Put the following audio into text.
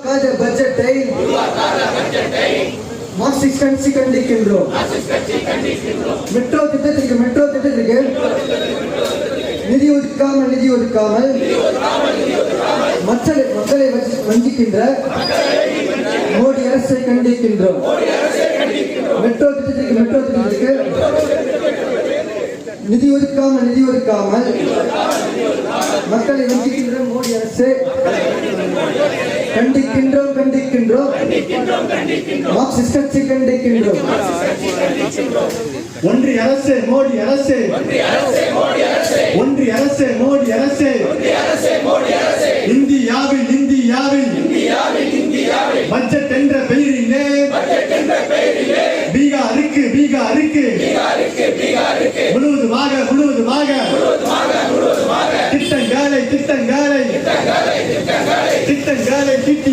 பட்ஜெட்டை மார்க்சிஸ்ட் கண்டிக்கின்றோம். மெட்ரோ திட்டத்திற்கு நிதி ஒதுக்காமல் மக்களை வஞ்சிக்கின்ற மோடி அரசை கண்டிக்கின்றோம். மெட்ரோ திட்டத்திற்கு நிதி ஒதுக்காமல் மக்களை வஞ்சிக்கின்ற மோடி அரசு கண்டிக்கின்றோம். மார்க்சிஸ்ட் கட்சி கண்டிக்கின்றோம். ஒன்றிய அரசு மோடி அரசு, ஒன்றிய அரசு மோடி அரசு, இந்தியாவில் பட்ஜெட் என்ற பெயரிலே பீகாருக்கு முழுவதுமாக திட்டங்களை திட்டி